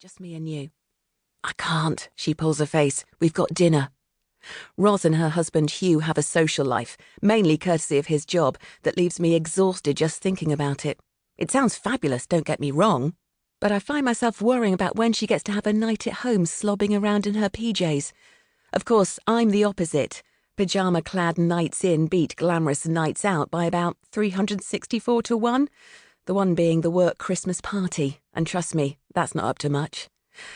just me and you." "I can't," she pulls her face. "We've got dinner." Roz and her husband Hugh have a social life, mainly courtesy of his job, that leaves me exhausted just thinking about it. It sounds fabulous, don't get me wrong, but I find myself worrying about when she gets to have a night at home slobbing around in her PJs. Of course, I'm the opposite. Pyjama-clad nights in beat glamorous nights out by about 364 to 1, the one being the work Christmas party, and trust me, that's not up to much.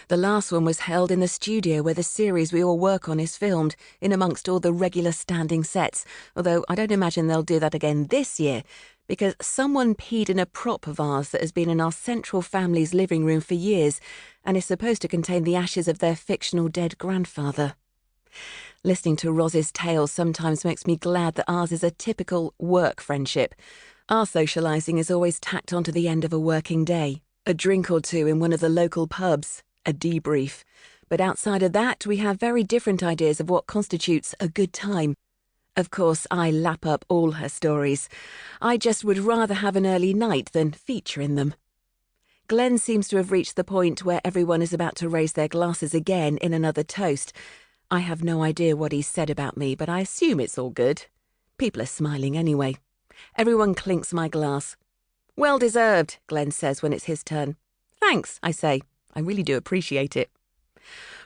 The last one was held in the studio where the series we all work on is filmed, in amongst all the regular standing sets, although I don't imagine they'll do that again this year, because someone peed in a prop vase that has been in our central family's living room for years and is supposed to contain the ashes of their fictional dead grandfather. Listening to Roz's tales sometimes makes me glad that ours is a typical work friendship. Our socialising is always tacked on to the end of a working day, a drink or two in one of the local pubs, a debrief. But outside of that, we have very different ideas of what constitutes a good time. Of course, I lap up all her stories. I just would rather have an early night than feature in them. Glenn seems to have reached the point where everyone is about to raise their glasses again in another toast. I have no idea what he's said about me, but I assume it's all good. People are smiling anyway. Everyone clinks my glass. "Well deserved," Glenn says when it's his turn. "Thanks," I say. I really do appreciate it.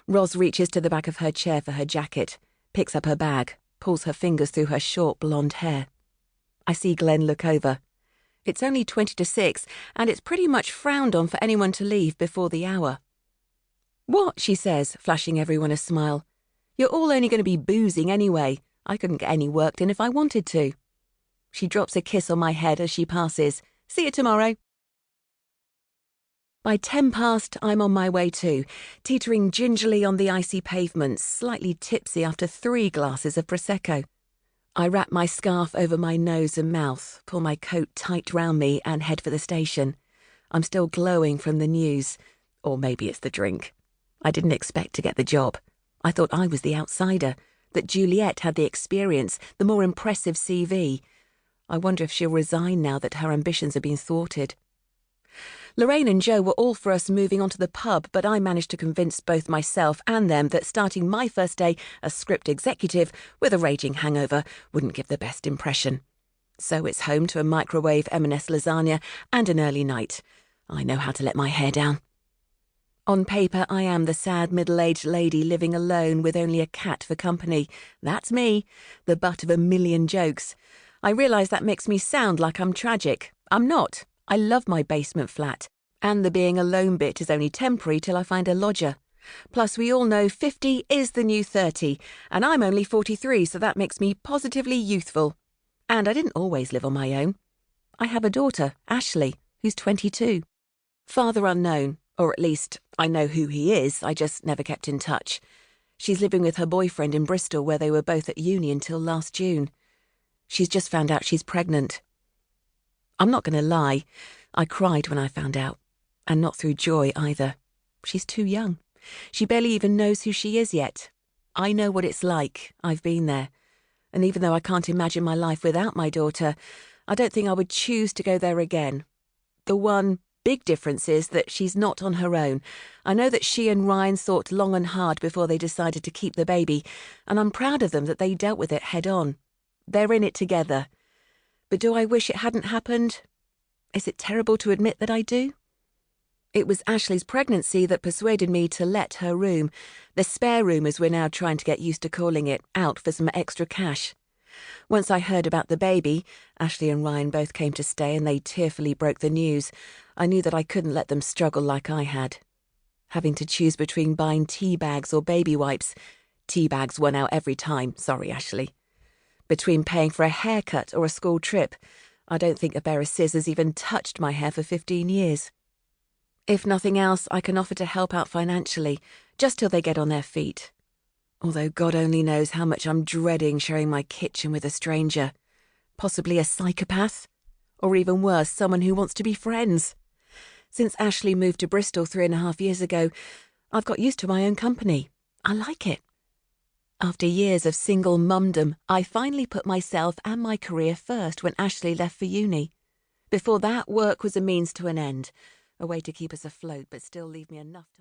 Roz reaches to the back of her chair for her jacket, picks up her bag, pulls her fingers through her short blonde hair. I see Glenn look over. It's only 20 to 6, and it's pretty much frowned on for anyone to leave before the hour. "What?" she says, flashing everyone a smile. "You're all only going to be boozing anyway. I couldn't get any work done if I wanted to." She drops a kiss on my head as she passes. "See you tomorrow." By 10 past, I'm on my way too, teetering gingerly on the icy pavements, slightly tipsy after 3 glasses of Prosecco. I wrap my scarf over my nose and mouth, pull my coat tight round me and head for the station. I'm still glowing from the news. Or maybe it's the drink. I didn't expect to get the job. I thought I was the outsider, that Juliet had the experience, the more impressive CV. I wonder if she'll resign now that her ambitions have been thwarted. Lorraine and Joe were all for us moving on to the pub, but I managed to convince both myself and them that starting my first day as script executive with a raging hangover wouldn't give the best impression. So it's home to a microwave M&S lasagna and an early night. I know how to let my hair down. On paper, I am the sad middle-aged lady living alone with only a cat for company. That's me, the butt of a million jokes. I realise that makes me sound like I'm tragic. I'm not. I love my basement flat, and the being alone bit is only temporary till I find a lodger. Plus, we all know 50 is the new 30, and I'm only 43, so that makes me positively youthful. And I didn't always live on my own. I have a daughter, Ashley, who's 22. Father unknown, or at least I know who he is, I just never kept in touch. She's living with her boyfriend in Bristol, where they were both at uni until last June. She's just found out she's pregnant. I'm not going to lie, I cried when I found out, and not through joy either. She's too young. She barely even knows who she is yet. I know what it's like. I've been there. And even though I can't imagine my life without my daughter, I don't think I would choose to go there again. The one big difference is that she's not on her own. I know that she and Ryan thought long and hard before they decided to keep the baby, and I'm proud of them that they dealt with it head on. They're in it together. But do I wish it hadn't happened? Is it terrible to admit that I do? It was Ashley's pregnancy that persuaded me to let her room, the spare room as we're now trying to get used to calling it, out for some extra cash. Once I heard about the baby, Ashley and Ryan both came to stay and they tearfully broke the news. I knew that I couldn't let them struggle like I had. Having to choose between buying tea bags or baby wipes. Tea bags won out every time, sorry Ashley. Between paying for a haircut or a school trip. I don't think a pair of scissors even touched my hair for 15 years. If nothing else, I can offer to help out financially, just till they get on their feet. Although God only knows how much I'm dreading sharing my kitchen with a stranger. Possibly a psychopath? Or even worse, someone who wants to be friends. Since Ashley moved to Bristol 3.5 years ago, I've got used to my own company. I like it. After years of single mumdom, I finally put myself and my career first when Ashley left for uni. Before that, work was a means to an end, a way to keep us afloat but still leave me enough time.